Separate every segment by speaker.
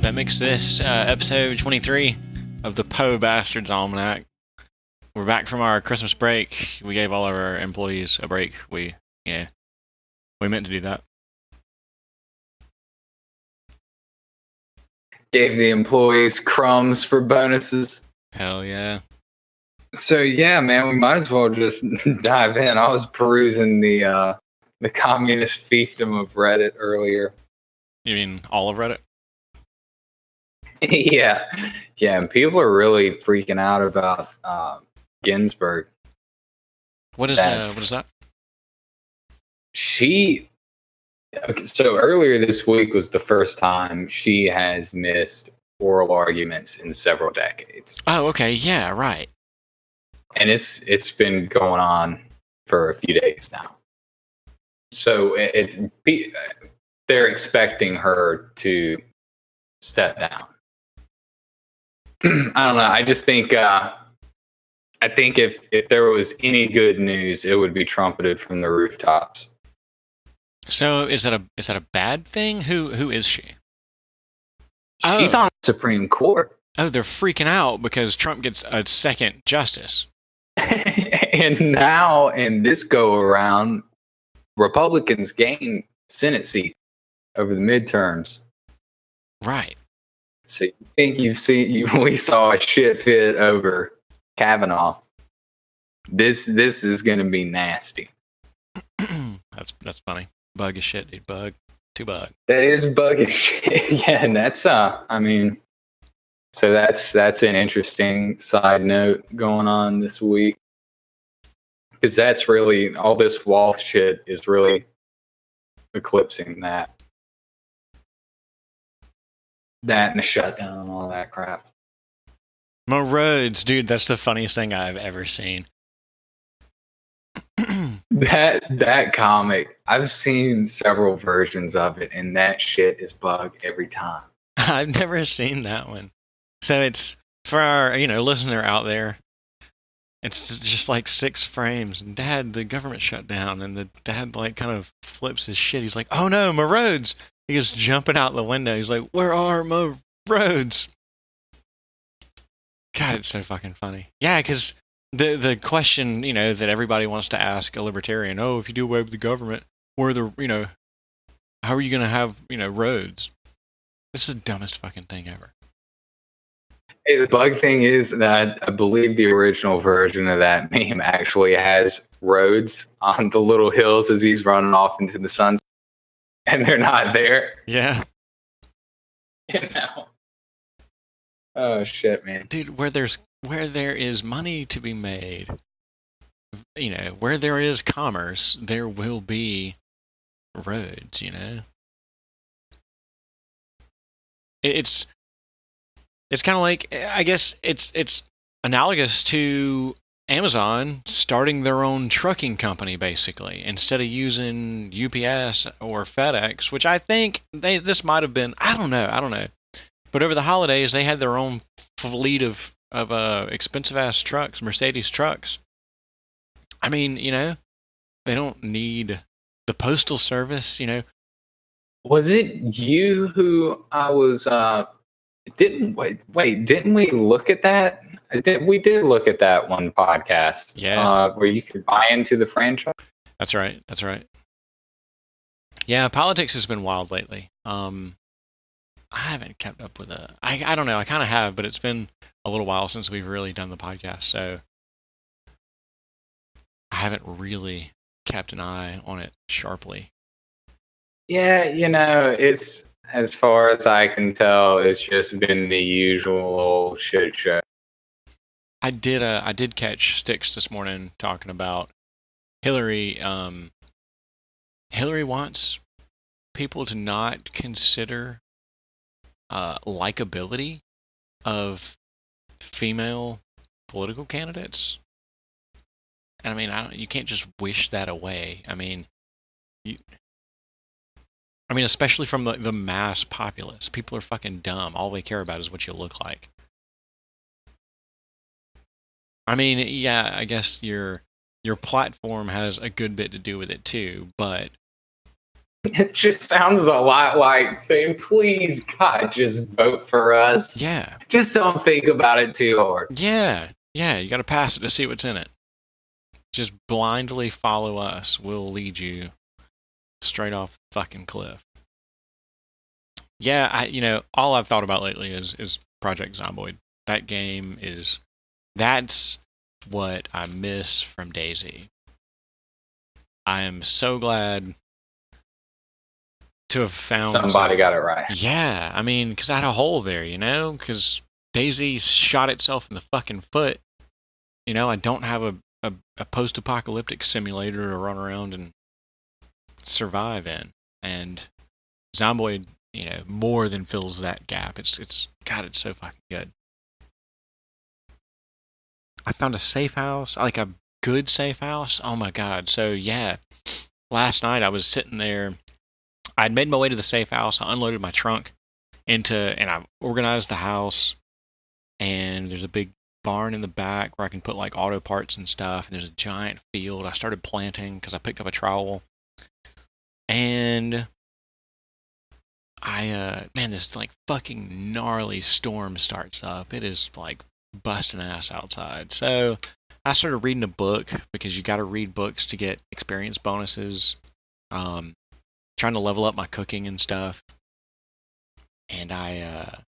Speaker 1: that makes this episode 23 of the Poe Bastards Almanac. We're back from our Christmas break. We gave all of our employees a break. We meant to do that.
Speaker 2: Gave the employees crumbs for bonuses.
Speaker 1: Hell yeah.
Speaker 2: So yeah, man, we might as well just dive in. I was perusing the communist fiefdom of Reddit earlier.
Speaker 1: You mean all of Reddit?
Speaker 2: yeah, and people are really freaking out about Ginsburg.
Speaker 1: What is that?
Speaker 2: So earlier this week was the first time she has missed oral arguments in several decades.
Speaker 1: Oh, okay, yeah, right.
Speaker 2: And it's been going on for a few days now. So they're expecting her to step down. I don't know. I just think I think if there was any good news, it would be trumpeted from the rooftops.
Speaker 1: So is that a bad thing? Who is she?
Speaker 2: She's on the Supreme Court.
Speaker 1: Oh, they're freaking out because Trump gets a second justice.
Speaker 2: And now in this go around, Republicans gain Senate seat over the midterms.
Speaker 1: Right.
Speaker 2: So you think we saw a shit fit over Kavanaugh. This is gonna be nasty.
Speaker 1: That's funny. Bug as shit, dude. Bug. Too bug.
Speaker 2: That is bug as shit. Yeah, and that's so that's an interesting side note going on this week. Because that's really all this wall shit is really eclipsing that. That and the shutdown and all that crap.
Speaker 1: My roads, dude, that's the funniest thing I've ever seen.
Speaker 2: That comic, I've seen several versions of it, and that shit is bug every time.
Speaker 1: I've never seen that one. So it's for our, listener out there. It's just like 6 frames, and Dad, the government shut down, and the dad kind of flips his shit. He's like, "Oh no, my roads!" He goes jumping out the window. He's like, "Where are my roads?" God, it's so fucking funny. Yeah, because the question, that everybody wants to ask a libertarian, if you do away with the government, how are you going to have, roads? This is the dumbest fucking thing ever.
Speaker 2: Hey, the bug thing is that I believe the original version of that meme actually has roads on the little hills as he's running off into the sunset, and they're not there.
Speaker 1: Yeah.
Speaker 2: Oh shit, man.
Speaker 1: Dude, where there is money to be made, where there is commerce, there will be roads, It's kind of like, I guess it's analogous to Amazon starting their own trucking company, basically, instead of using UPS or FedEx, which I think this might have been, I don't know. But over the holidays, they had their own fleet of expensive ass trucks, Mercedes trucks. I mean, they don't need the postal service,
Speaker 2: Was it you who I was? Didn't we look at that? We did look at that one podcast.
Speaker 1: Yeah.
Speaker 2: Where you could buy into the franchise.
Speaker 1: That's right. Yeah, politics has been wild lately. I haven't kept up with it. I don't know. I kind of have, but it's been a little while since we've really done the podcast, so I haven't really kept an eye on it sharply.
Speaker 2: Yeah, it's, as far as I can tell, it's just been the usual shit show.
Speaker 1: I did catch Sticks this morning talking about Hillary. Hillary wants people to not consider likability of female political candidates. And I mean, you can't just wish that away. I mean, especially from the mass populace. People are fucking dumb. All they care about is what you look like. I mean, yeah, I guess your platform has a good bit to do with it too, but
Speaker 2: It just sounds a lot like saying, please, God, just vote for us.
Speaker 1: Yeah.
Speaker 2: Just don't think about it too hard.
Speaker 1: Yeah. Yeah, you got to pass it to see what's in it. Just blindly follow us. We'll lead you straight off the fucking cliff. Yeah, all I've thought about lately is Project Zomboid. That game that's what I miss from DayZ. I am so glad to have found
Speaker 2: somebody got it right.
Speaker 1: Yeah, I mean, because I had a hole there, because DayZ shot itself in the fucking foot. I don't have a post-apocalyptic simulator to run around and survive in, and Zomboid, more than fills that gap. It's God, it's so fucking good. I found a safe house, like a good safe house. Oh my God! So yeah, last night I was sitting there. I'd made my way to the safe house. I unloaded my trunk and I organized the house. And there's a big barn in the back where I can put like auto parts and stuff. And there's a giant field. I started planting because I picked up a trowel. And this like fucking gnarly storm starts up. It is like busting ass outside. So I started reading a book because you got to read books to get experience bonuses. Trying to level up my cooking and stuff. And I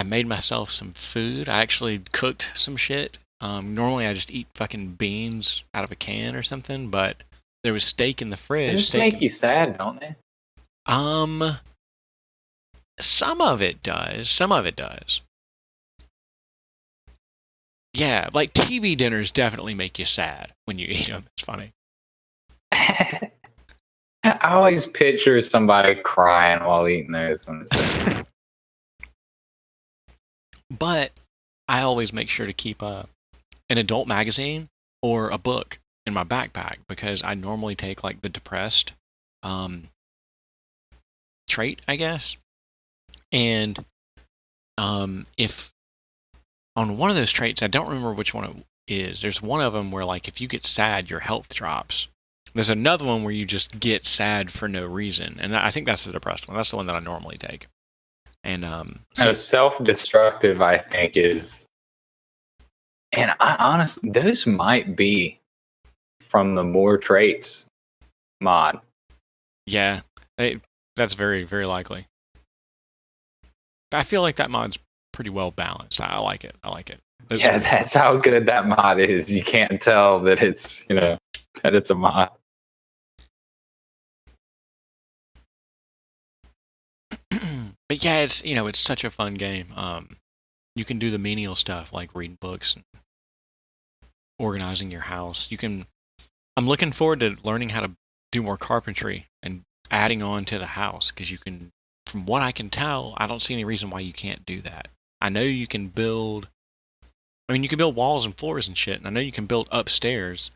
Speaker 1: made myself some food. I actually cooked some shit. Normally I just eat fucking beans out of a can or something, but there was steak in the fridge.
Speaker 2: They just make you sad, don't they?
Speaker 1: Some of it does. Some of it does. Yeah, like TV dinners definitely make you sad when you eat them. It's funny.
Speaker 2: I always picture somebody crying while eating those when it says.
Speaker 1: But I always make sure to keep an adult magazine or a book in my backpack because I normally take like the depressed trait, I guess. And if on one of those traits, I don't remember which one it is. There's one of them where like if you get sad, your health drops. There's another one where you just get sad for no reason, and I think that's the depressed one. That's the one that I normally take. And
Speaker 2: self-destructive, I think, is, and I honestly, those might be from the More Traits mod.
Speaker 1: Yeah, that's very, very likely. I feel like that mod's pretty well balanced. I like it.
Speaker 2: That's how good that mod is. You can't tell that it's, that it's a mod.
Speaker 1: But yeah, it's such a fun game. You can do the menial stuff like reading books and organizing your house. I'm looking forward to learning how to do more carpentry and adding on to the house because you can, from what I can tell, I don't see any reason why you can't do that. I know you can build walls and floors and shit, and I know you can build upstairs.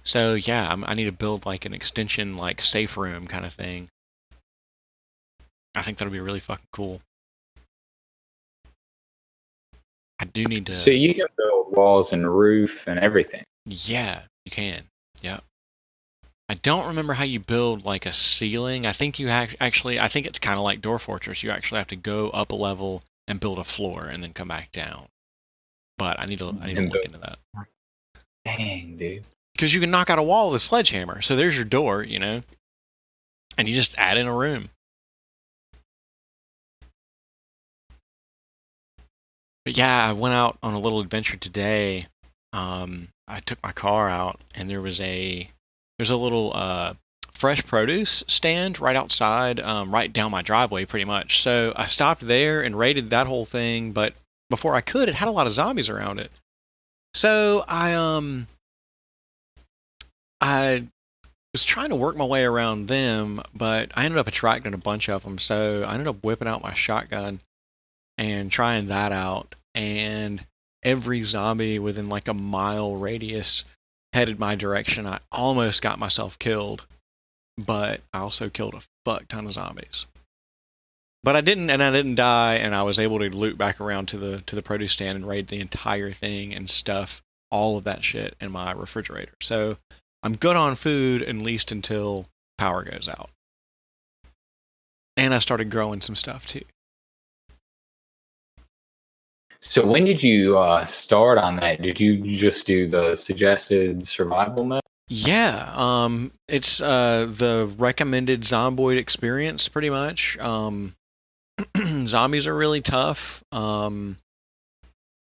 Speaker 1: So yeah, I need to build like an extension, like safe room kind of thing. I think that'll be really fucking cool. I do need to.
Speaker 2: So you can build walls and roof and everything.
Speaker 1: Yeah, you can. Yeah. I don't remember how you build like a ceiling. I think you actually. I think it's kind of like Door Fortress. You actually have to go up a level and build a floor and then come back down. But I need to look into that.
Speaker 2: Dang, dude.
Speaker 1: Because you can knock out a wall with a sledgehammer. So there's your door, and you just add in a room. But yeah, I went out on a little adventure today. I took my car out, and there's a little fresh produce stand right outside, right down my driveway, pretty much. So I stopped there and raided that whole thing. But before I could, it had a lot of zombies around it. So I was trying to work my way around them, but I ended up attracting a bunch of them. So I ended up whipping out my shotgun and trying that out, and every zombie within like a mile radius headed my direction. I almost got myself killed, but I also killed a fuck ton of zombies. But I didn't die, and I was able to loop back around to the produce stand and raid the entire thing and stuff all of that shit in my refrigerator. So I'm good on food at least until power goes out. And I started growing some stuff too.
Speaker 2: So when did you start on that? Did you just do the suggested survival mode?
Speaker 1: Yeah, it's the recommended Zomboid experience pretty much. Zombies are really tough.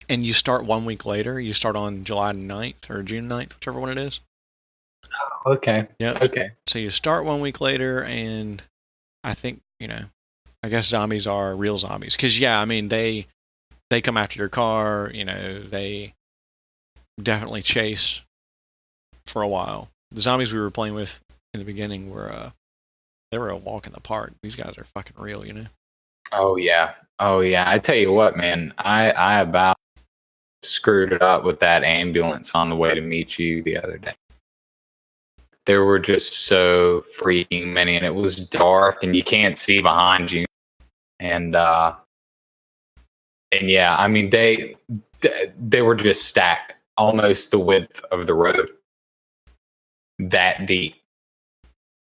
Speaker 1: And you start 1 week later. You start on July 9th or June 9th, whichever one it is.
Speaker 2: Okay.
Speaker 1: Yep.
Speaker 2: Okay.
Speaker 1: So you start 1 week later, and I think, I guess zombies are real zombies. Because, yeah, I mean, they come after your car, they definitely chase for a while. The zombies we were playing with in the beginning they were a walk in the park. These guys are fucking real,
Speaker 2: Oh yeah. Oh yeah. I tell you what, man. I about screwed it up with that ambulance on the way to meet you the other day. There were just so freaking many, and it was dark, and you can't see behind you. And yeah, I mean they were just stacked, almost the width of the road, that deep.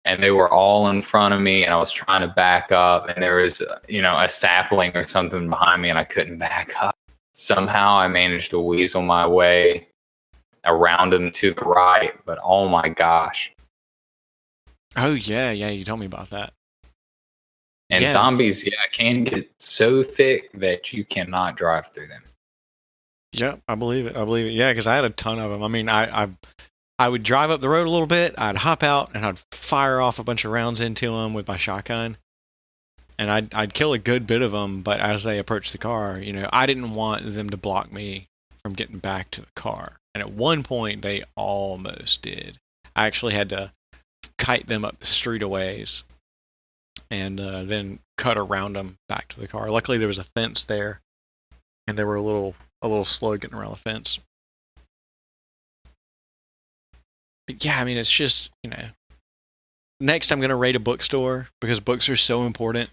Speaker 2: And they were all in front of me, and I was trying to back up, and there was, a sapling or something behind me, and I couldn't back up. Somehow I managed to weasel my way around them to the right, but oh my gosh.
Speaker 1: Oh, yeah, you told me about that.
Speaker 2: And
Speaker 1: Yeah.
Speaker 2: zombies, can get so thick that you cannot drive through them.
Speaker 1: Yeah, I believe it. Yeah, because I had a ton of them. I mean, I would drive up the road a little bit, I'd hop out, and I'd fire off a bunch of rounds into them with my shotgun. And I'd kill a good bit of them, but as they approached the car, I didn't want them to block me from getting back to the car. And at one point, they almost did. I actually had to kite them up the street a ways and then cut around them back to the car. Luckily, there was a fence there, and they were a little slow getting around the fence. But yeah, I mean, it's just, next I'm going to raid a bookstore because books are so important.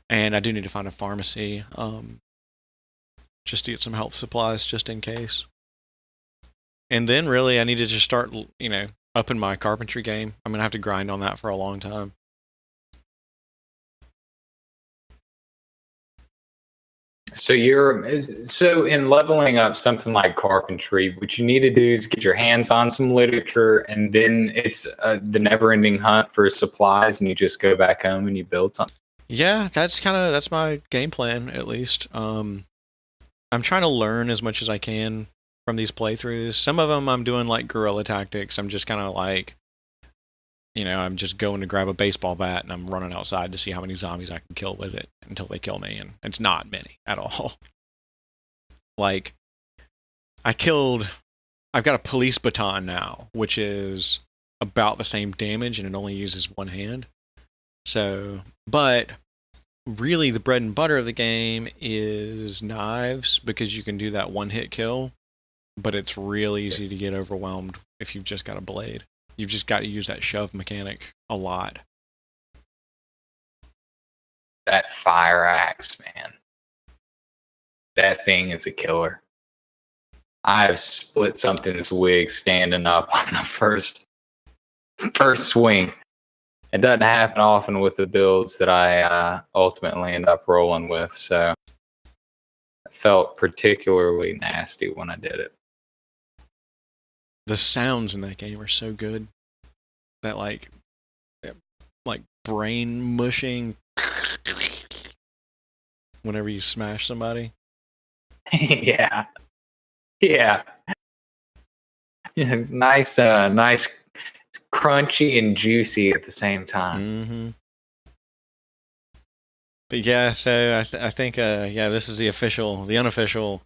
Speaker 1: And I do need to find a pharmacy just to get some health supplies just in case. And then really I need to just start, upping my carpentry game. I'm going to have to grind on that for a long time.
Speaker 2: So in leveling up something like carpentry, what you need to do is get your hands on some literature, and then it's the never-ending hunt for supplies, and you just go back home and you build something.
Speaker 1: Yeah, that's my game plan, at least. I'm trying to learn as much as I can from these playthroughs. Some of them I'm doing like guerrilla tactics. I'm just kind of like, I'm just going to grab a baseball bat and I'm running outside to see how many zombies I can kill with it until they kill me, and it's not many at all. Like, I've got a police baton now, which is about the same damage and it only uses one hand. So, but really the bread and butter of the game is knives, because you can do that one-hit kill, but it's real easy to get overwhelmed if you've just got a blade. You've just got to use that shove mechanic a lot.
Speaker 2: That fire axe, man. That thing is a killer. I've split something's wig standing up on the first swing. It doesn't happen often with the builds that I ultimately end up rolling with, so it felt particularly nasty when I did it.
Speaker 1: The sounds in that game are so good. That like brain mushing whenever you smash somebody.
Speaker 2: Yeah. Nice, crunchy and juicy at the same time.
Speaker 1: Mm-hmm. But yeah, so I think this is the unofficial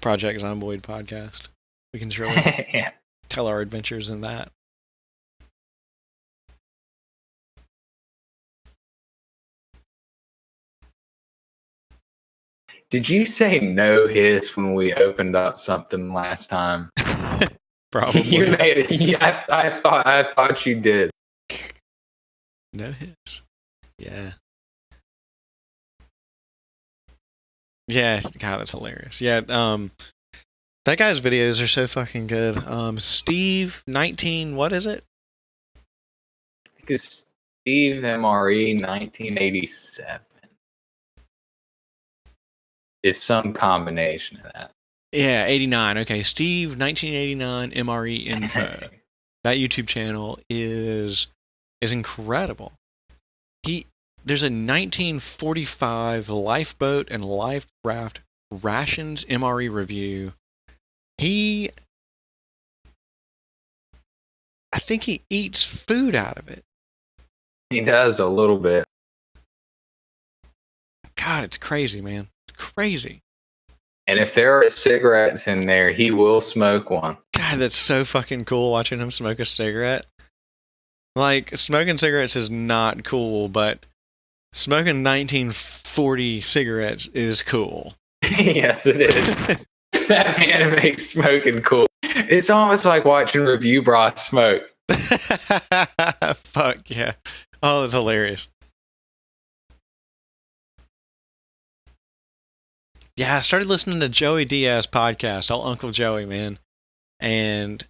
Speaker 1: Project Zomboid podcast. We can surely tell our adventures in that.
Speaker 2: Did you say no hiss when we opened up something last time?
Speaker 1: Probably.
Speaker 2: You made it. Yeah, I thought you did.
Speaker 1: No hiss. Yeah. Yeah, God, that's hilarious. Yeah, That guy's videos are so fucking good. Steve 19, what is it?
Speaker 2: I think it's Steve MRE 1987. It's some combination of that.
Speaker 1: Yeah, 89. Okay, Steve 1989 MRE info. That YouTube channel is incredible. There's a 1945 lifeboat and life raft rations MRE review. I think he eats food out of it.
Speaker 2: He does a little bit.
Speaker 1: God, it's crazy, man. It's crazy.
Speaker 2: And if there are cigarettes in there, he will smoke one.
Speaker 1: God, that's so fucking cool watching him smoke a cigarette. Like, smoking cigarettes is not cool, but smoking 1940 cigarettes is cool.
Speaker 2: Yes, it is. That man makes smoking cool. It's almost like watching Review Broth smoke.
Speaker 1: Fuck yeah. Oh, it's hilarious. Yeah, I started listening to Joey Diaz podcast, all Uncle Joey, man. And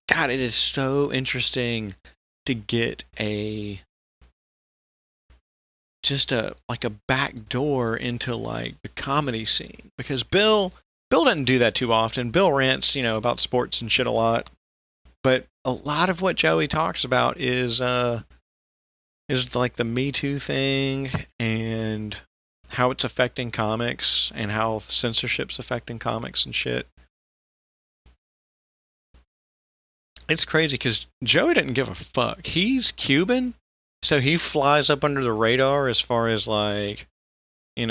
Speaker 1: God, it is so interesting to get just a back door into like the comedy scene, because Bill doesn't do that too often. Bill rants, about sports and shit a lot, but a lot of what Joey talks about is like the Me Too thing and how it's affecting comics and how censorship's affecting comics and shit. It's crazy because Joey didn't give a fuck. He's Cuban, so he flies up under the radar as far as like, being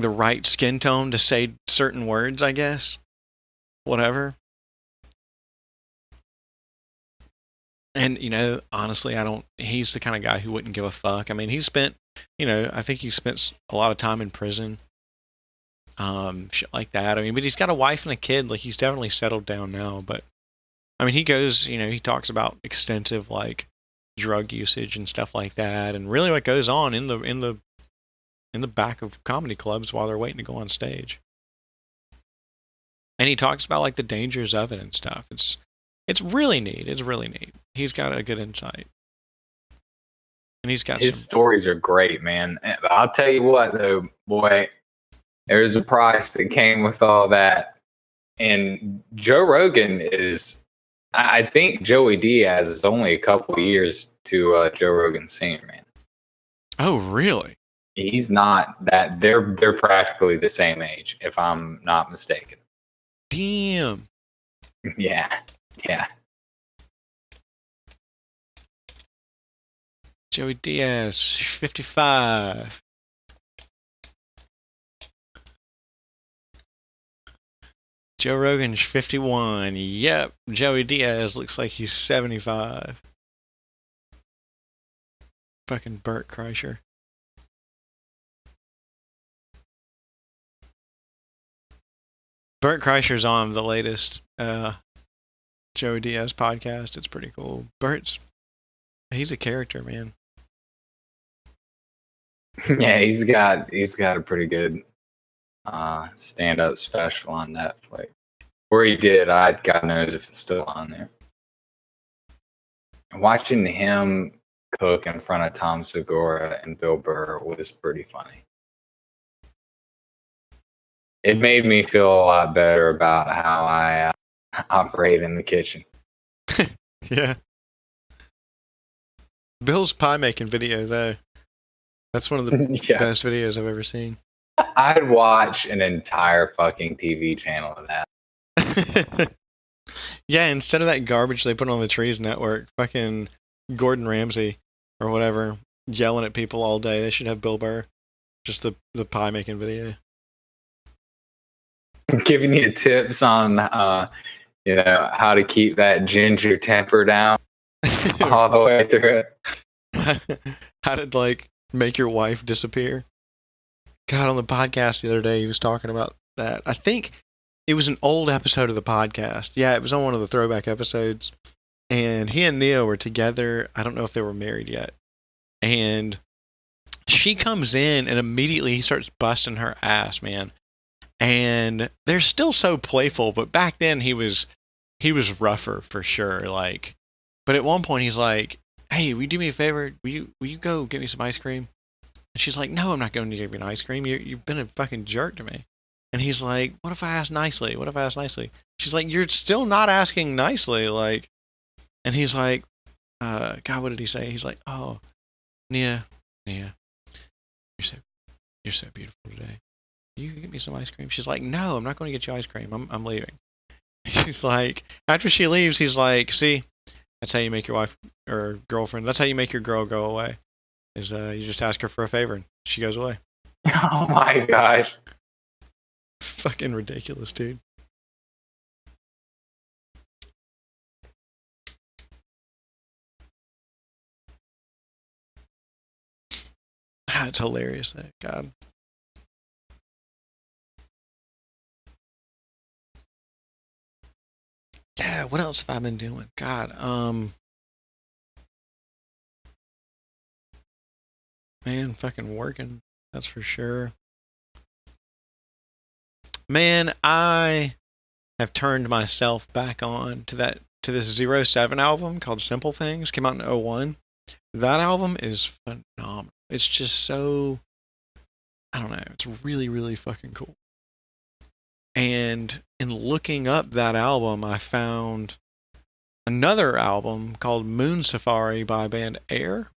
Speaker 1: the right skin tone to say certain words, I guess. Whatever. And, honestly, he's the kind of guy who wouldn't give a fuck. I mean, he spent, I think he spent a lot of time in prison. Shit like that. I mean, but he's got a wife and a kid. Like, he's definitely settled down now. But, I mean, he goes, he talks about extensive, like, drug usage and stuff like that. And really what goes on in the back of comedy clubs while they're waiting to go on stage. And he talks about, like, the dangers of it and stuff. It's really neat. It's really neat. He's got a good insight. And he's got
Speaker 2: his stories are great, man. I'll tell you what, though, boy, there's a price that came with all that. And Joe Rogan is, I think Joey Diaz is only a couple of years to Joe Rogan's senior, man.
Speaker 1: Oh, really?
Speaker 2: He's not that. They're practically the same age, if I'm not mistaken.
Speaker 1: Damn.
Speaker 2: Yeah.
Speaker 1: Joey Diaz, 55. Joe Rogan's 51. Yep, Joey Diaz looks like he's 75. Fucking Bert Kreischer. Bert Kreischer's on the latest Joey Diaz podcast. It's pretty cool. He's a character, man.
Speaker 2: Yeah, he's got a pretty good stand-up special on Netflix. Or he did. God knows if it's still on there. Watching him cook in front of Tom Segura and Bill Burr was pretty funny. It made me feel a lot better about how I operate in the kitchen.
Speaker 1: Yeah. Bill's pie making video, though. That's one of the best videos I've ever seen.
Speaker 2: I'd watch an entire fucking TV channel of that.
Speaker 1: Yeah, instead of that garbage they put on the Trees Network, fucking Gordon Ramsay or whatever, yelling at people all day, they should have Bill Burr. Just the pie making video.
Speaker 2: Giving you tips on, how to keep that ginger temper down all the way through it.
Speaker 1: How to, like, make your wife disappear. God, on the podcast the other day, he was talking about that. I think it was an old episode of the podcast. Yeah, it was on one of the throwback episodes. And he and Nia were together. I don't know if they were married yet. And she comes in and immediately he starts busting her ass, man. and they're still so playful. But back then he was rougher for sure. Like, but at one point he's like, "Hey, will you do me a favor? Will you go get me some ice cream?" And she's like, "No, I'm not going to give you an ice cream. You've been a fucking jerk to me." And he's like, "What if I ask nicely? What if I ask nicely?" She's like, "You're still not asking nicely." Like, and he's like, God, what did he say? He's like, "Oh, Nia, you're so beautiful today. You can get me some ice cream." She's like, "No, I'm not going to get you ice cream. I'm leaving." He's like, after she leaves, he's like, "See, that's how you make your wife or girlfriend. That's how you make your girl go away. Is you just ask her for a favor and she goes away."
Speaker 2: Oh my gosh.
Speaker 1: Fucking ridiculous, dude. It's hilarious, that God. Yeah, what else have I been doing? God, man, fucking working. That's for sure. Man, I have turned myself back on to this 07 album called Simple Things. Came out in 01. That album is phenomenal. It's just so, I don't know, it's really, really fucking cool. And in looking up that album, I found another album called Moon Safari by band Air,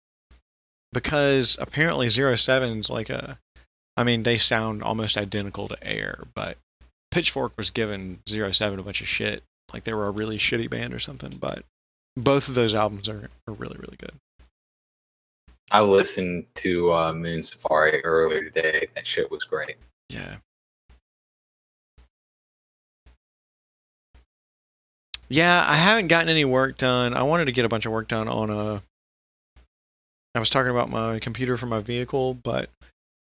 Speaker 1: because apparently 07's like I mean, they sound almost identical to Air, but Pitchfork was giving 07 a bunch of shit, like they were a really shitty band or something, but both of those albums are really, really good.
Speaker 2: I listened to Moon Safari earlier today. That shit was great.
Speaker 1: Yeah. Yeah, I haven't gotten any work done. I wanted to get a bunch of work done on I was talking about my computer for my vehicle, but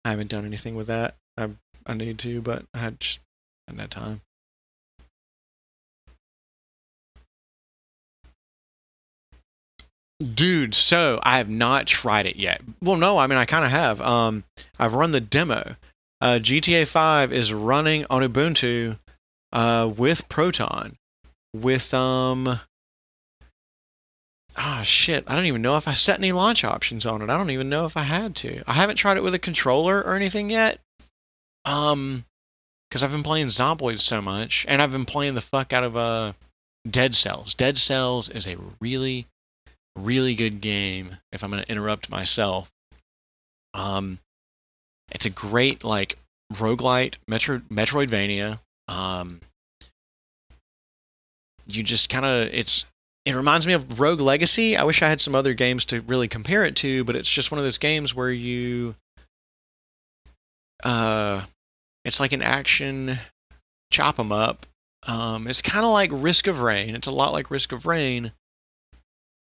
Speaker 1: I haven't done anything with that. I need to, but I just hadn't had time. Dude, so I have not tried it yet. Well, no, I mean I kind of have. I've run the demo. GTA 5 is running on Ubuntu with Proton. With shit, I don't even know if I set any launch options on it. I don't even know if I had to. I haven't tried it with a controller or anything yet. Because I've been playing Zomboid so much, and I've been playing the fuck out of Dead Cells. Dead Cells is a really, really good game. If I'm gonna interrupt myself, it's a great like roguelite Metroidvania. You just kind of it reminds me of Rogue Legacy. I wish I had some other games to really compare it to, but it's just one of those games where you it's like an action chop 'em up. It's kind of like Risk of Rain. It's a lot like Risk of Rain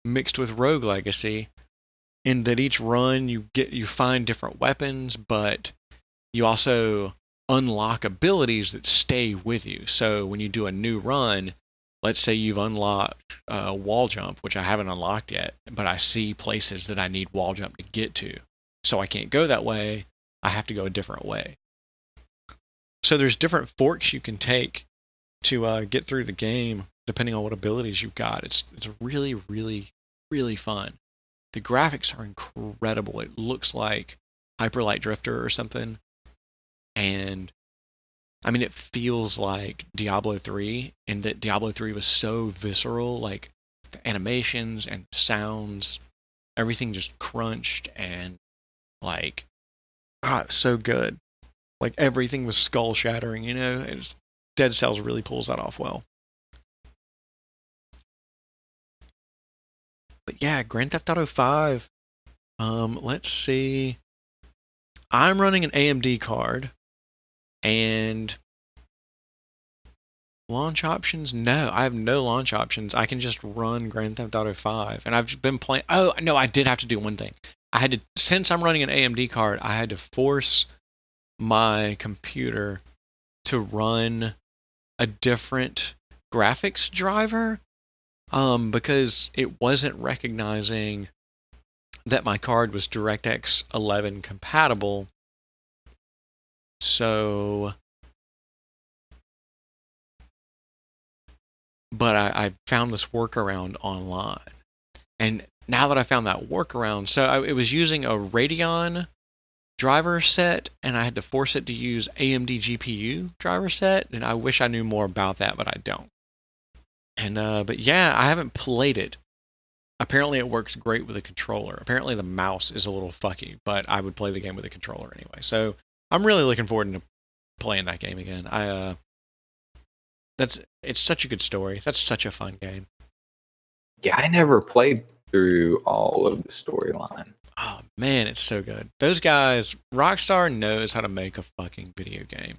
Speaker 1: mixed with Rogue Legacy, in that each run you find different weapons, but you also unlock abilities that stay with you. So when you do a new run, let's say you've unlocked wall jump, which I haven't unlocked yet, but I see places that I need wall jump to get to. So I can't go that way. I have to go a different way. So there's different forks you can take to get through the game, depending on what abilities you've got. It's really, really, really fun. The graphics are incredible. It looks like Hyper Light Drifter or something. And I mean, it feels like Diablo 3, in that Diablo 3 was so visceral, like the animations and sounds, everything just crunched and like, it was so good. Like everything was skull shattering, you know? Dead Cells really pulls that off well. But yeah, Grand Theft Auto 5. Let's see. I'm running an AMD card, and launch options? No, I have no launch options. I can just run Grand Theft Auto 5. And I've been playing. Oh, no, I did have to do one thing. Since I'm running an AMD card, I had to force my computer to run a different graphics driver, because it wasn't recognizing that my card was DirectX 11 compatible. So but I found this workaround online. And now that I found that workaround, it was using a Radeon driver set, and I had to force it to use AMD GPU driver set, and I wish I knew more about that, but I don't. And but yeah, I haven't played it. Apparently, it works great with a controller. Apparently, the mouse is a little fucky, but I would play the game with a controller anyway. So I'm really looking forward to playing that game again. It's such a good story. That's such a fun game.
Speaker 2: Yeah, I never played through all of the storyline.
Speaker 1: Oh man, it's so good. Those guys, Rockstar knows how to make a fucking video game.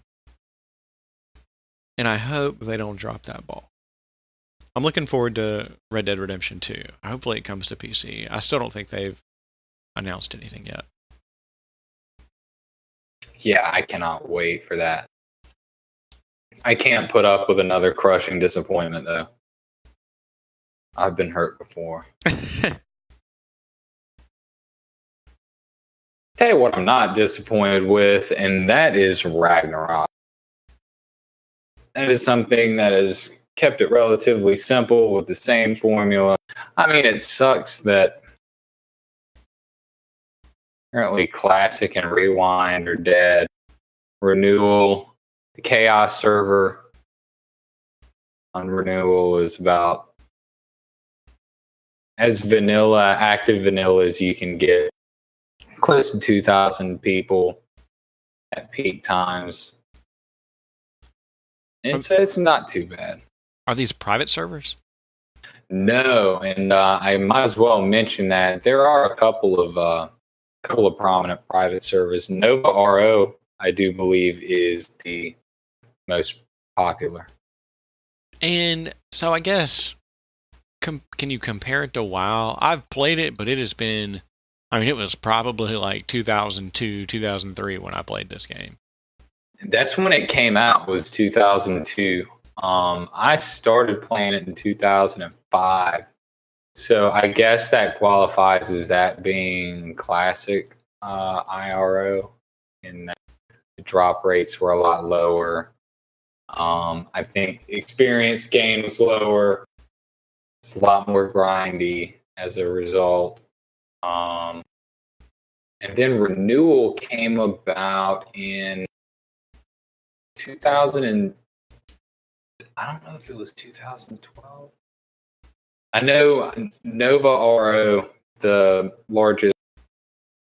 Speaker 1: And I hope they don't drop that ball. I'm looking forward to Red Dead Redemption 2. Hopefully it comes to PC. I still don't think they've announced anything yet.
Speaker 2: Yeah, I cannot wait for that. I can't put up with another crushing disappointment, though. I've been hurt before. Tell you what I'm not disappointed with, and that is Ragnarok. That is something that has kept it relatively simple with the same formula. I mean, it sucks that apparently Classic and Rewind are dead. Renewal, the Chaos server on Renewal is about as vanilla, active vanilla as you can get. Close to 2,000 people at peak times. And so it's not too bad.
Speaker 1: Are these private servers?
Speaker 2: No, and I might as well mention that there are a couple of prominent private servers. Nova RO, I do believe, is the most popular.
Speaker 1: And so I guess, can you compare it to WoW? I've played it, but it has been, I mean, it was probably like 2002, 2003 when I played this game.
Speaker 2: That's when it came out, was 2002. I started playing it in 2005. So I guess that qualifies as that being classic IRO, and that the drop rates were a lot lower. I think experienced game was lower. It's a lot more grindy as a result. And then Renewal came about in 2000 and I don't know if it was 2012. I know Nova RO, the largest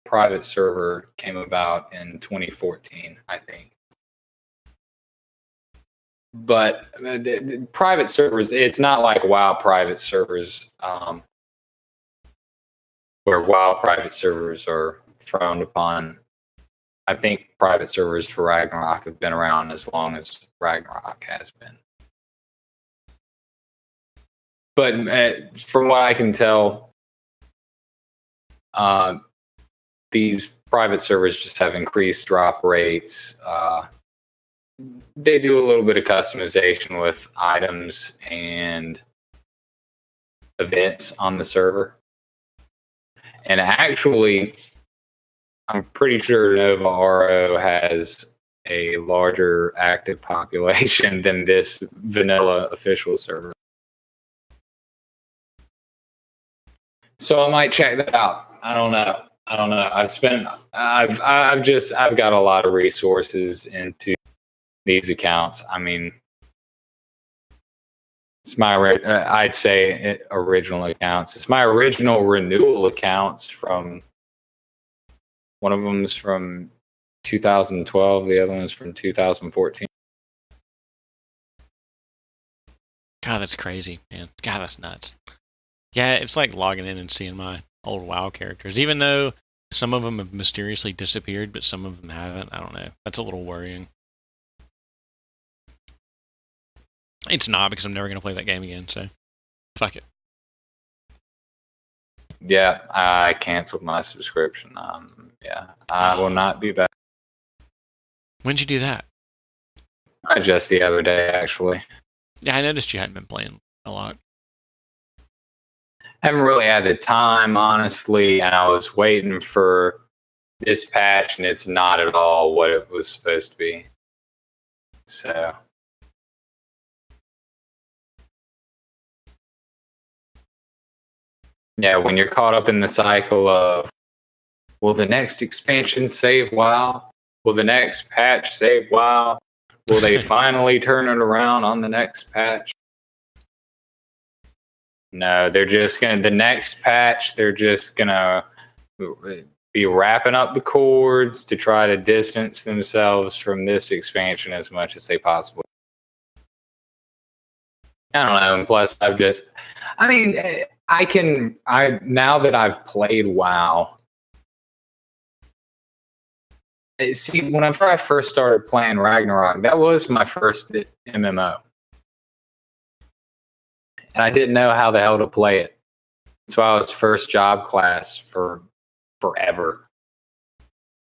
Speaker 2: private server, came about in 2014, I think. But the private servers, it's not like WoW private servers, where WoW private servers are frowned upon. I think private servers for Ragnarok have been around as long as Ragnarok has been. But from what I can tell, these private servers just have increased drop rates. They do a little bit of customization with items and events on the server. And actually, I'm pretty sure Nova RO has a larger active population than this vanilla official server. So I might check that out. I don't know. I've got a lot of resources into these accounts. I mean, it's my I'd say original accounts. It's my original Renewal accounts. From one of them is from 2012. The other one is from 2014.
Speaker 1: God, that's crazy, man. God, that's nuts. Yeah, it's like logging in and seeing my old WoW characters, even though some of them have mysteriously disappeared, but some of them haven't. I don't know. That's a little worrying. It's not, because I'm never going to play that game again, so fuck it.
Speaker 2: Yeah, I canceled my subscription. Yeah, I will not be back.
Speaker 1: When'd you do that?
Speaker 2: Just the other day, actually.
Speaker 1: Yeah, I noticed you hadn't been playing a lot.
Speaker 2: Haven't really had the time, honestly, and I was waiting for this patch, and it's not at all what it was supposed to be. So Yeah, when you're caught up in the cycle of, will the next expansion save WoW? Will the next patch save WoW? Will they finally turn it around on the next patch? No, they're just gonna, the next patch, they're just gonna be wrapping up the cords to try to distance themselves from this expansion as much as they possibly. I don't know. And plus, now that I've played WoW, see, whenever I first started playing Ragnarok, that was my first MMO. And I didn't know how the hell to play it. That's why I was first job class for forever.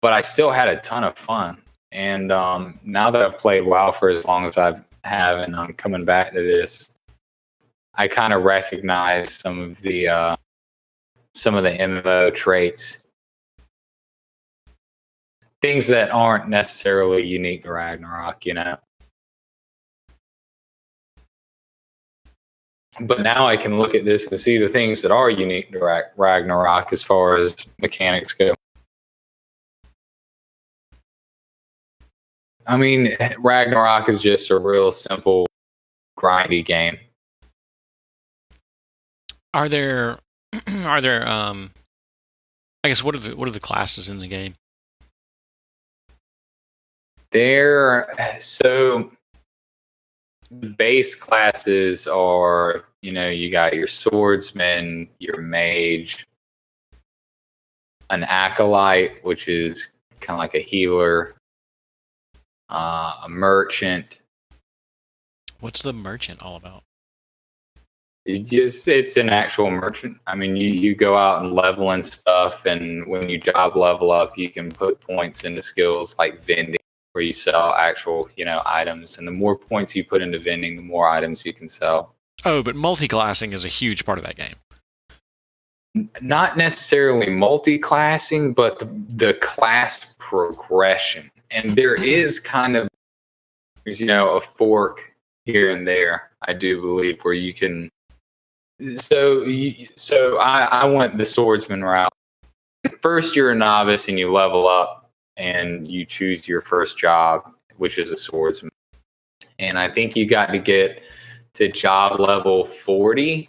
Speaker 2: But I still had a ton of fun. And now that I've played WoW for as long as I have, and I'm coming back to this, I kind of recognize some of the MMO traits, things that aren't necessarily unique to Ragnarok, you know. But now I can look at this and see the things that are unique to Ragnarok as far as mechanics go. I mean, Ragnarok is just a real simple, grindy game.
Speaker 1: Are there I guess what are the classes in the game?
Speaker 2: So the base classes are, you know, you got your swordsman, your mage, an acolyte, which is kind of like a healer, a merchant.
Speaker 1: What's the merchant all about?
Speaker 2: It's an actual merchant. I mean, you go out and level and stuff, and when you job level up, you can put points into skills like vending, where you sell actual, you know, items. And the more points you put into vending, the more items you can sell.
Speaker 1: Oh, but multi-classing is a huge part of that game.
Speaker 2: Not necessarily multi-classing, but the class progression. And there is kind of, there's, you know, a fork here and there, I do believe, where you can. So I went the swordsman route. First, you're a novice and you level up and you choose your first job, which is a swordsman. And I think you got to get to job level 40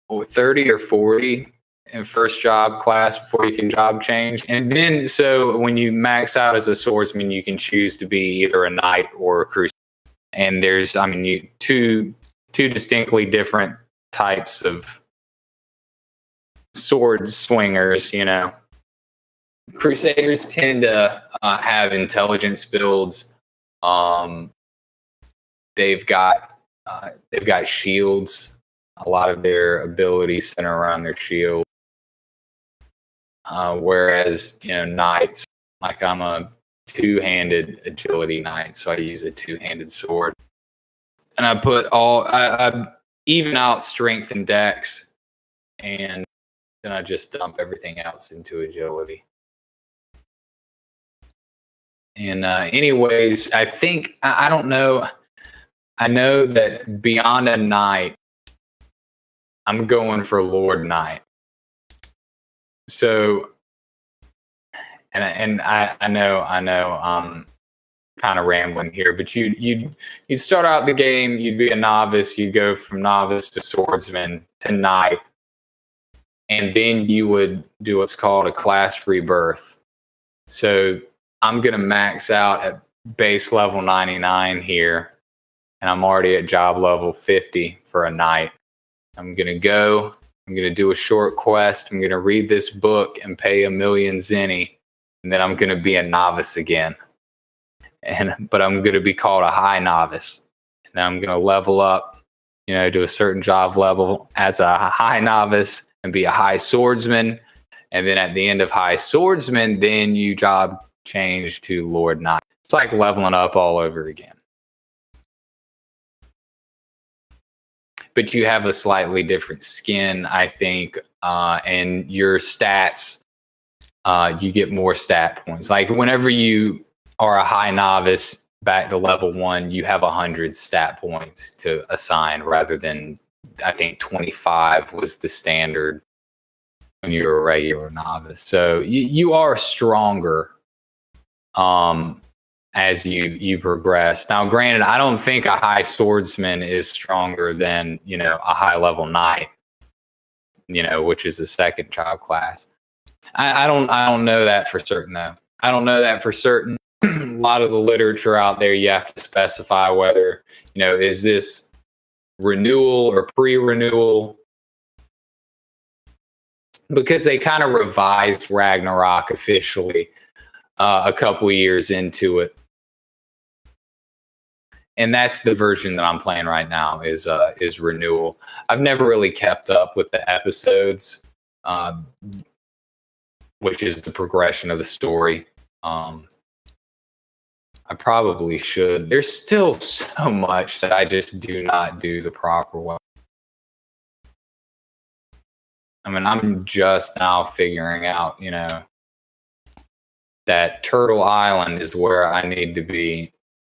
Speaker 2: or 30 or 40 in first job class before you can job change. And then, so when you max out as a swordsman, you can choose to be either a knight or a crusader. And there's, I mean, two distinctly different types of sword swingers, you know. Crusaders tend to have intelligence builds. They've got shields. A lot of their abilities center around their shield. Whereas, you know, knights, like I'm a two-handed agility knight, so I use a two-handed sword. And I even out strength and dex, and then I just dump everything else into agility. And anyways, I think, I don't know. I know that beyond a knight, I'm going for Lord Knight. So, and I know I'm kind of rambling here, but you'd start out the game, you'd be a novice, you'd go from novice to swordsman to knight, and then you would do what's called a class rebirth. So I'm gonna max out at base level 99 here, and I'm already at job level 50 for a knight. I'm gonna do a short quest, I'm gonna read this book and pay 1,000,000 zenny, and then I'm gonna be a novice again. But I'm going to be called a high novice. And I'm going to level up, you know, to a certain job level as a high novice and be a high swordsman. And then at the end of high swordsman, then you job change to Lord Knight. It's like leveling up all over again. But you have a slightly different skin, I think, and your stats, you get more stat points. Like whenever you are a high novice back to level 1, you have 100 stat points to assign rather than I think 25 was the standard when you were a regular novice. So you are stronger as you progress. Now, granted, I don't think a high swordsman is stronger than, a high level knight, which is the second child class. I don't know that for certain, though. I don't know that for certain. A lot of the literature out there, you have to specify whether, is this renewal or pre-renewal, because they kind of revised Ragnarok officially a couple years into it. And that's the version that I'm playing right now is renewal. I've never really kept up with the episodes, which is the progression of the story. I probably should. There's still so much that I just do not do the proper way. I mean, I'm just now figuring out, that Turtle Island is where I need to be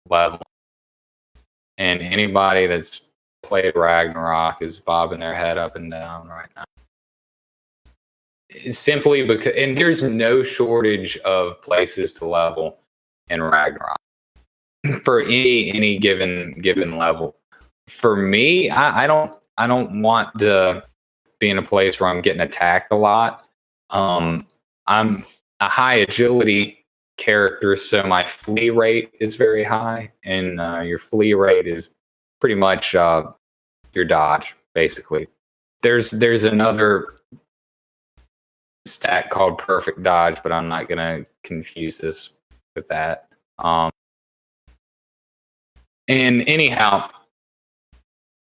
Speaker 2: level. And anybody that's played Ragnarok is bobbing their head up and down right now. It's simply because, and there's no shortage of places to level in Ragnarok for any given level. For me, I don't want to be in a place where I'm getting attacked a lot. I'm a high agility character, so my flee rate is very high, and your flee rate is pretty much your dodge, basically. There's another stat called perfect dodge, but I'm not gonna confuse this with that. And anyhow,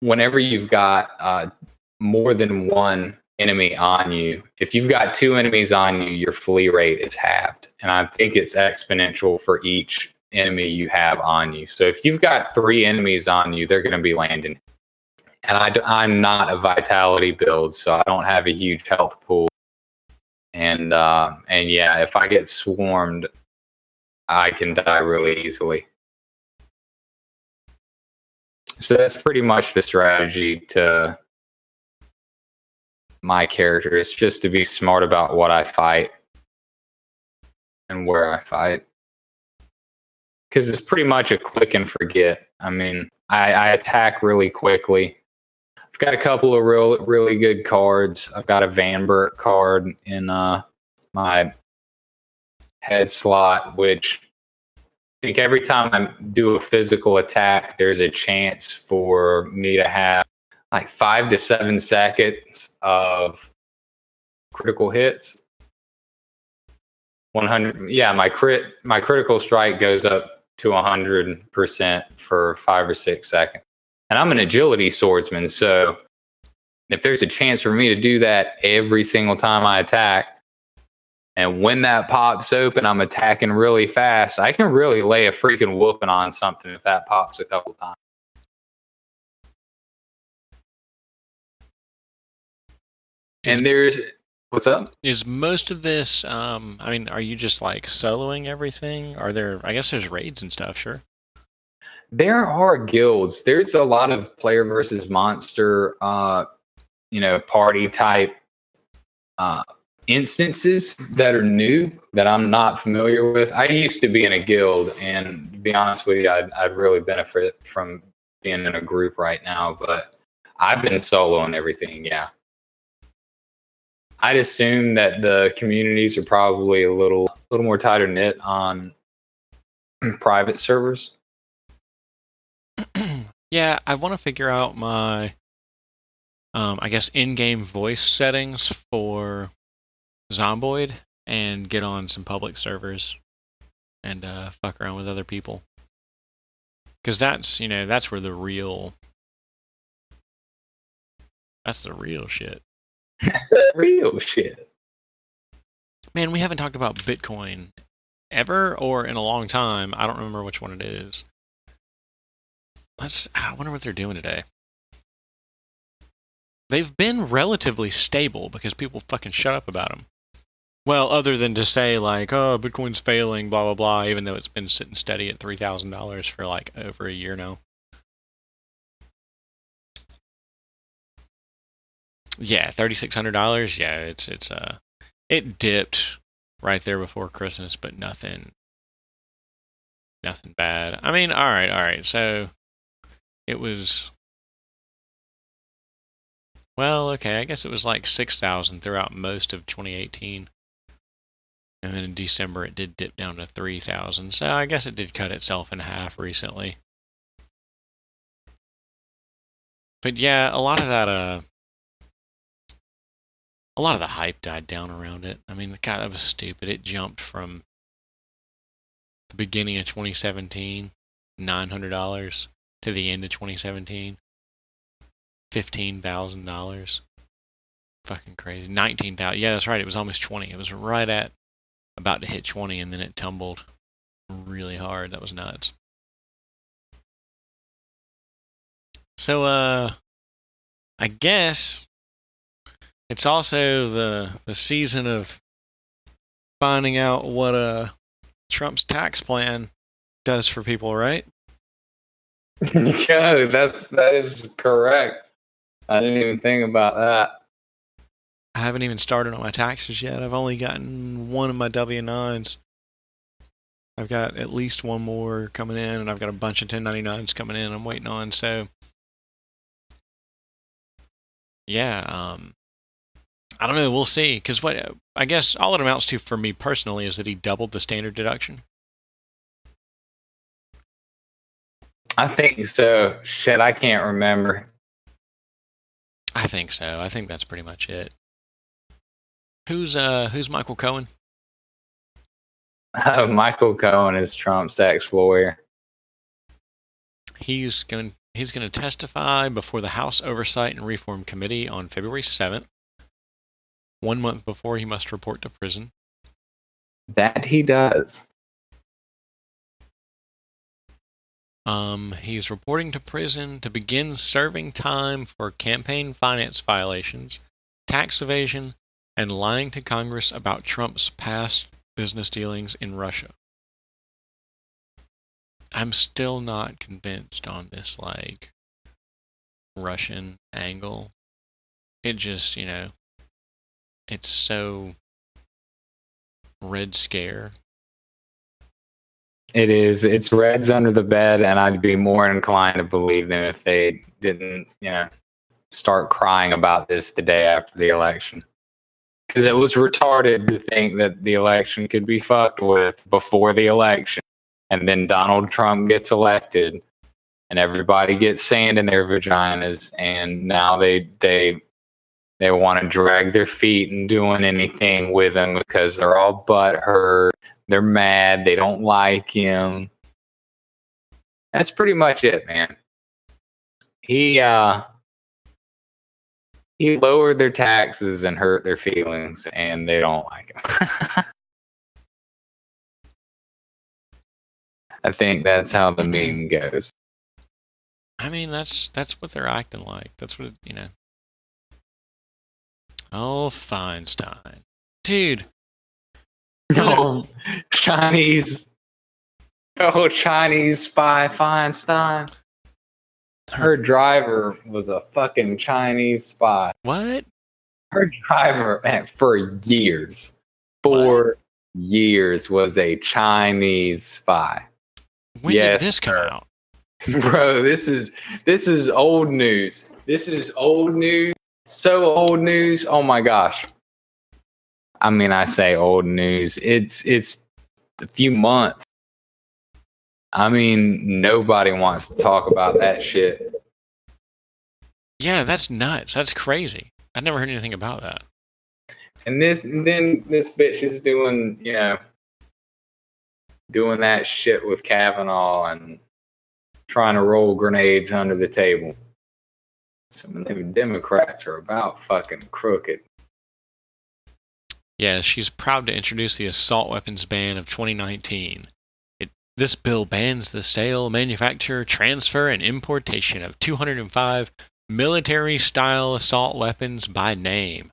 Speaker 2: whenever you've got more than one enemy on you, if you've got 2 enemies on you, your flee rate is halved, and I think it's exponential for each enemy you have on you. So if you've got 3 enemies on you, they're going to be landing. And I'm not a vitality build, so I don't have a huge health pool. And yeah, if I get swarmed, I can die really easily. So that's pretty much the strategy to my character. It's just to be smart about what I fight and where I fight, because it's pretty much a click and forget. I mean, I attack really quickly. I've got a couple of really good cards. I've got a Vanbert card in my head slot, which I think every time I do a physical attack, there's a chance for me to have like 5 to 7 seconds of critical hits. 100. Yeah, my critical strike goes up to 100% for 5 or 6 seconds. And I'm an agility swordsman, so if there's a chance for me to do that every single time I attack, and when that pops open, I'm attacking really fast, I can really lay a freaking whooping on something if that pops a couple times. And there's, what's up?
Speaker 1: Is most of this, I mean, are you just like soloing everything? I guess there's raids and stuff, sure.
Speaker 2: There are guilds. There's a lot of player versus monster, party type instances that are new that I'm not familiar with. I used to be in a guild, and to be honest with you, I'd really benefit from being in a group right now, but I've been soloing everything, yeah. I'd assume that the communities are probably a little more tighter knit on private servers.
Speaker 1: Yeah, I want to figure out my, I guess, in-game voice settings for Zomboid and get on some public servers and fuck around with other people. Because that's where the real shit.
Speaker 2: That's the real shit.
Speaker 1: Man, we haven't talked about Bitcoin ever or in a long time. I don't remember which one it is. I wonder what they're doing today. They've been relatively stable because people fucking shut up about them. Well, other than to say like, oh, Bitcoin's failing, blah, blah, blah, even though it's been sitting steady at $3,000 for like over a year now. Yeah, $3,600. Yeah, it dipped right there before Christmas, but nothing bad. I mean, all right. So it was, well, okay. I guess it was like 6,000 throughout most of 2018, and then in December it did dip down to 3,000. So I guess it did cut itself in half recently. But yeah, a lot of the hype died down around it. I mean, God, that was stupid. It jumped from the beginning of 2017, $900, to the end of 2017, $15,000. Fucking crazy. 19,000. Yeah, that's right. It was almost 20. It was right at about to hit 20, and then it tumbled really hard. That was nuts. So, I guess it's also the season of finding out what Trump's tax plan does for people, right?
Speaker 2: Yeah, that is correct. I didn't even think about that.
Speaker 1: I haven't even started on my taxes yet. I've only gotten one of my W-9s. I've got at least one more coming in, and I've got a bunch of 1099s coming in I'm waiting on. So, yeah, I don't know. We'll see. Because what I guess all it amounts to for me personally is that he doubled the standard deduction.
Speaker 2: I think so. Shit, I can't remember.
Speaker 1: I think so. I think that's pretty much it. Who's Michael Cohen?
Speaker 2: Michael Cohen is Trump's ex-lawyer.
Speaker 1: He's going to testify before the House Oversight and Reform Committee on February 7th. 1 month before he must report to prison.
Speaker 2: That he does.
Speaker 1: He's reporting to prison to begin serving time for campaign finance violations, tax evasion, and lying to Congress about Trump's past business dealings in Russia. I'm still not convinced on this, like, Russian angle. It just, it's so Red Scare.
Speaker 2: It is. It's Reds under the bed, and I'd be more inclined to believe them if they didn't, start crying about this the day after the election. Because it was retarded to think that the election could be fucked with before the election, and then Donald Trump gets elected, and everybody gets sand in their vaginas, and now they want to drag their feet and doing anything with him because they're all butthurt. They're mad. They don't like him. That's pretty much it, man. He lowered their taxes and hurt their feelings, and they don't like him. I think that's how the meme goes.
Speaker 1: I mean, that's what they're acting like. That's what, Oh, Feinstein. Dude.
Speaker 2: Oh, Chinese spy Feinstein. Her driver was a fucking Chinese spy.
Speaker 1: What?
Speaker 2: Her driver, for years, 4 years, was a Chinese spy.
Speaker 1: When did this come out?
Speaker 2: Bro, this is old news. This is old news. So old news. Oh my gosh. I mean, I say old news. It's a few months. I mean, nobody wants to talk about that shit.
Speaker 1: Yeah, that's nuts. That's crazy. I've never heard anything about that.
Speaker 2: And then this bitch is doing that shit with Kavanaugh and trying to roll grenades under the table. Some of them Democrats are about fucking crooked.
Speaker 1: Yeah, she's proud to introduce the assault weapons ban of 2019. This bill bans the sale, manufacture, transfer, and importation of 205 military-style assault weapons by name.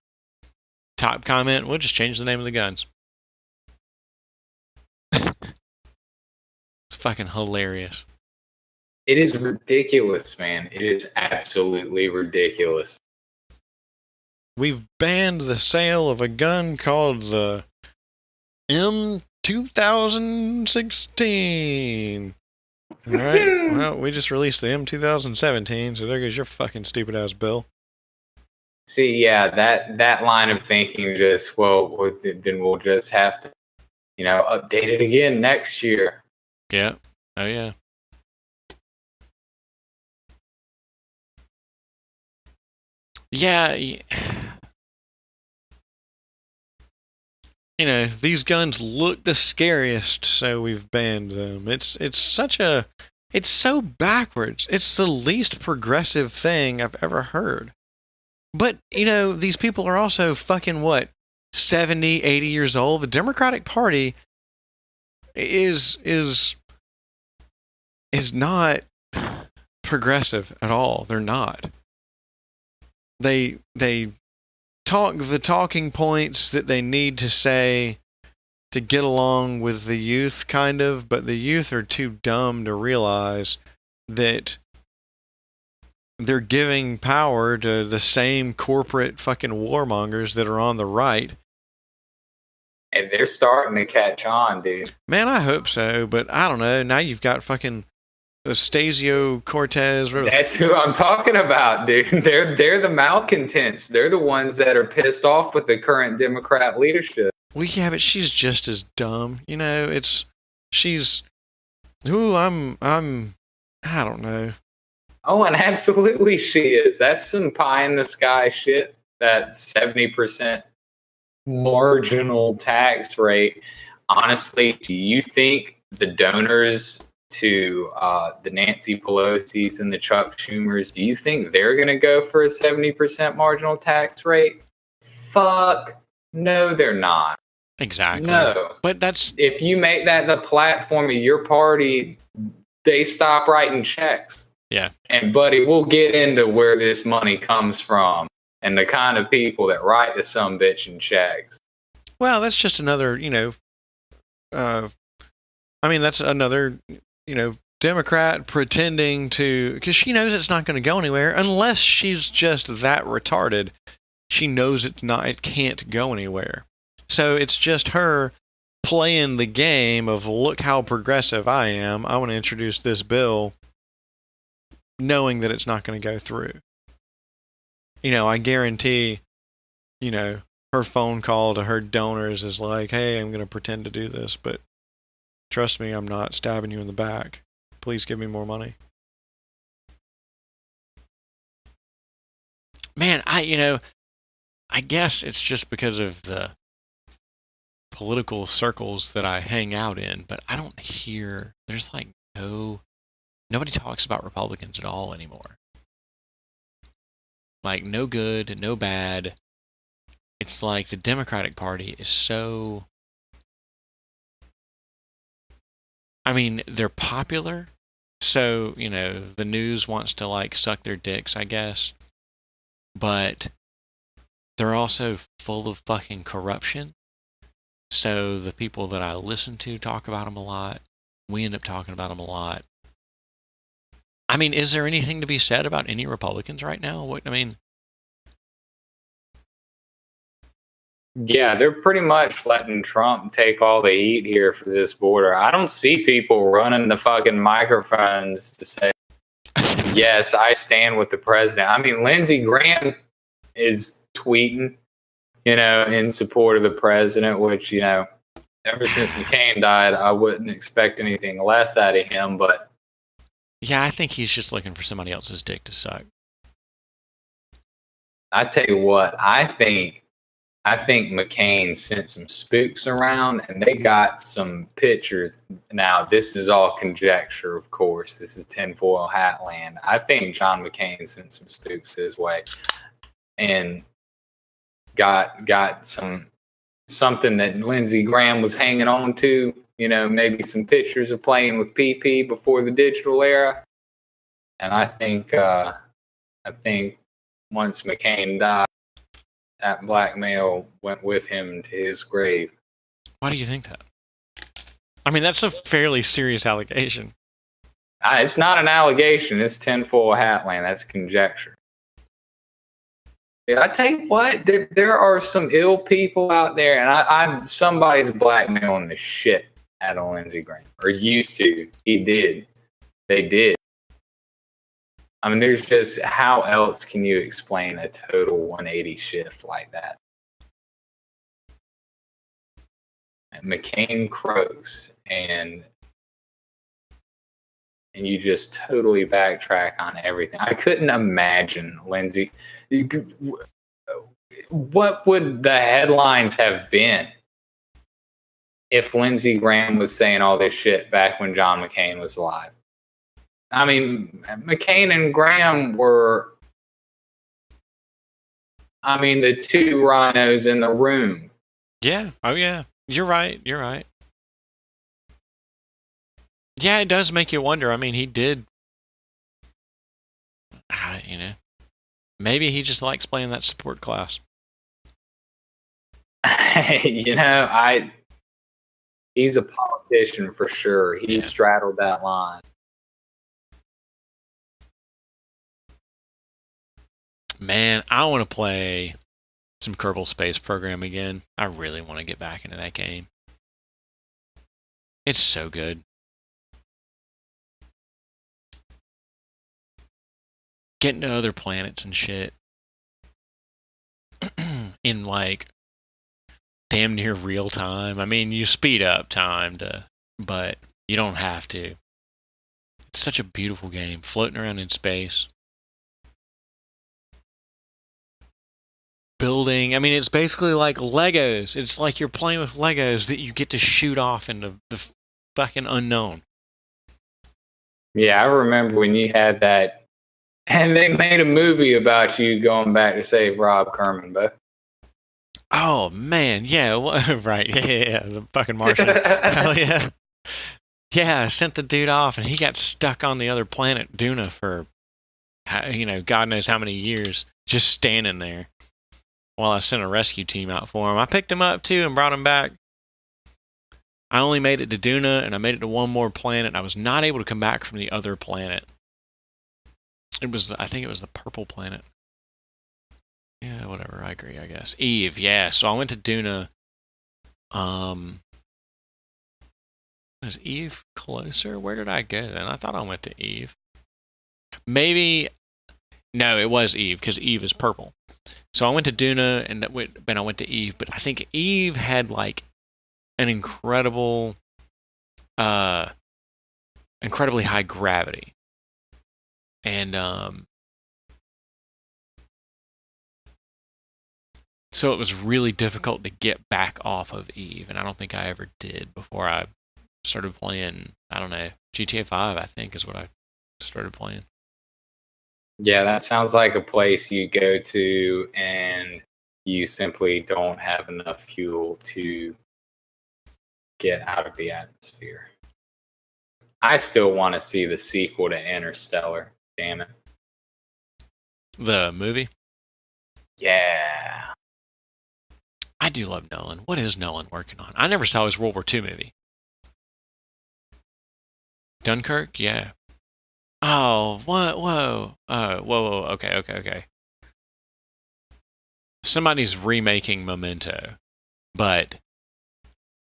Speaker 1: Top comment, we'll just change the name of the guns. It's fucking hilarious.
Speaker 2: It is ridiculous, man. It is absolutely ridiculous.
Speaker 1: we've banned the sale of a gun called the M2016. All right. Well, we just released the M2017, so there goes your fucking stupid ass bill.
Speaker 2: See, yeah, that line of thinking just then we'll just have to, update it again next year.
Speaker 1: Yeah. Oh yeah. Yeah. These guns look the scariest, so we've banned them. It's so backwards. It's the least progressive thing I've ever heard. But, these people are also fucking, 70, 80 years old? The Democratic Party is not progressive at all. They're not. They talk the talking points that they need to say to get along with the youth, kind of, but the youth are too dumb to realize that they're giving power to the same corporate fucking warmongers that are on the right.
Speaker 2: And they're starting to catch on, dude.
Speaker 1: Man, I hope so, but I don't know. Now you've got fucking Ocasio Cortez.
Speaker 2: That's who I'm talking about, dude. They're the malcontents. They're the ones that are pissed off with the current Democrat leadership.
Speaker 1: Well, yeah, but she's just as dumb. She's. Ooh, I don't know.
Speaker 2: Oh, and absolutely she is. That's some pie in the sky shit. That 70% marginal tax rate. Honestly, do you think the donors to the Nancy Pelosi's and the Chuck Schumers, do you think they're going to go for a 70% marginal tax rate? Fuck. No, they're not.
Speaker 1: Exactly.
Speaker 2: No.
Speaker 1: But that's...
Speaker 2: If you make that the platform of your party, they stop writing checks.
Speaker 1: Yeah.
Speaker 2: And, buddy, we'll get into where this money comes from and the kind of people that write the sumbitchin' checks.
Speaker 1: Well, that's just another, that's another, Democrat pretending to, because she knows it's not going to go anywhere unless she's just that retarded. She knows it can't go anywhere. So it's just her playing the game of, look how progressive I am. I want to introduce this bill knowing that it's not going to go through. I guarantee, her phone call to her donors is like, hey, I'm going to pretend to do this, but trust me, I'm not stabbing you in the back. Please give me more money. Man, I guess it's just because of the political circles that I hang out in, but I don't hear, there's nobody talks about Republicans at all anymore. Like, no good, no bad. It's like the Democratic Party is so... they're popular, so, the news wants to, suck their dicks, I guess. But they're also full of fucking corruption. So the people that I listen to talk about them a lot. We end up talking about them a lot. Is there anything to be said about any Republicans right now?
Speaker 2: Yeah, they're pretty much letting Trump take all the heat here for this border. I don't see people running the fucking microphones to say, yes, I stand with the president. Lindsay Graham is tweeting, in support of the president, which, ever since McCain died, I wouldn't expect anything less out of him, but...
Speaker 1: Yeah, I think he's just looking for somebody else's dick to suck.
Speaker 2: I tell you what, I think McCain sent some spooks around and they got some pictures. Now, this is all conjecture, of course. This is tinfoil hat land. I think John McCain sent some spooks his way and got something that Lindsey Graham was hanging on to, maybe some pictures of playing with PP before the digital era. And I think once McCain died, that blackmail went with him to his grave.
Speaker 1: Why do you think that? That's a fairly serious allegation.
Speaker 2: It's not an allegation. It's tinfoil hat land. That's conjecture. I tell you what, there are some ill people out there, and I'm somebody's blackmailing the shit out of Lindsay Graham, or used to. He did. They did. I mean, there's just, how else can you explain a total 180 shift like that? And McCain croaks, and you just totally backtrack on everything. I couldn't imagine Lindsay. What would the headlines have been if Lindsey Graham was saying all this shit back when John McCain was alive? I mean, McCain and Graham were, I mean, the two rhinos in the room.
Speaker 1: Yeah. Oh, yeah. You're right. You're right. Yeah, it does make you wonder. I mean, he did, you know, maybe he just likes playing that support class.
Speaker 2: You know, he's a politician for sure. He straddled that line.
Speaker 1: Man, I want to play some Kerbal Space Program again. I really want to get back into that game. It's so good. Getting to other planets and shit. In like damn near real time. I mean, you speed up time but you don't have to. It's such a beautiful game, floating around in space. Building, I mean, it's basically like Legos. It's like you're playing with Legos that you get to shoot off into the fucking unknown.
Speaker 2: Yeah, I remember when you had that, and they made a movie about you going back to save Rob Kerman, but.
Speaker 1: Oh, man, yeah, right, yeah, the fucking Martian. Hell yeah. Yeah, I sent the dude off, and he got stuck on the other planet, Duna, for, you know, God knows how many years, just standing there while I sent a rescue team out for him. I picked him up, too, and brought him back. I only made it to Duna, and I made it to one more planet. I was not able to come back from the other planet. I think it was the purple planet. Yeah, whatever, I agree, I guess. Eve, yeah, so I went to Duna. Was Eve closer? Where did I go then? I thought I went to Eve. Maybe, no, it was Eve, because Eve is purple. So I went to Duna, and then I went to Eve, but I think Eve had, like, an incredibly high gravity. And, so it was really difficult to get back off of Eve, and I don't think I ever did before I started playing, I don't know, GTA 5, I think, is what I started playing.
Speaker 2: Yeah, that sounds like a place you go to and you simply don't have enough fuel to get out of the atmosphere. I still want to see the sequel to Interstellar. Damn it.
Speaker 1: The movie?
Speaker 2: Yeah.
Speaker 1: I do love Nolan. What is Nolan working on? I never saw his World War II movie. Dunkirk? Yeah. Oh, what? Whoa. Whoa. Okay. Somebody's remaking Memento, but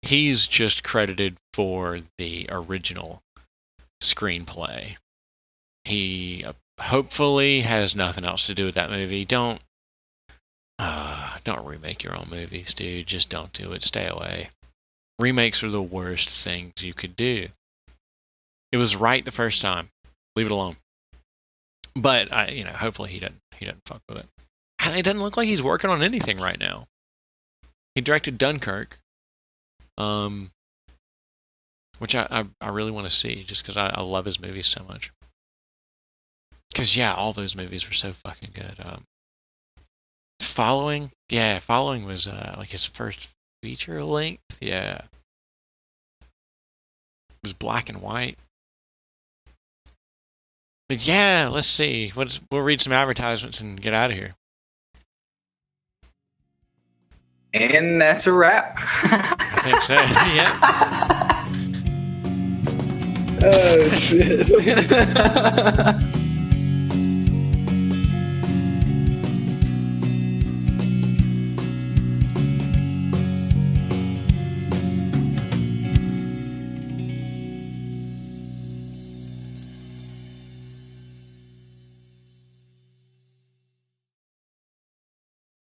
Speaker 1: he's just credited for the original screenplay. He hopefully has nothing else to do with that movie. Don't remake your own movies, dude. Just don't do it. Stay away. Remakes are the worst things you could do. It was right the first time. Leave it alone. But hopefully he doesn't fuck with it. And it doesn't look like he's working on anything right now. He directed Dunkirk, which I really want to see, just because I love his movies so much. Because yeah, all those movies were so fucking good. Following was like his first feature length. Yeah, it was black and white. But yeah, let's see. We'll read some advertisements and get out of here.
Speaker 2: And that's a wrap.
Speaker 1: I think so. Yeah.
Speaker 2: Oh shit.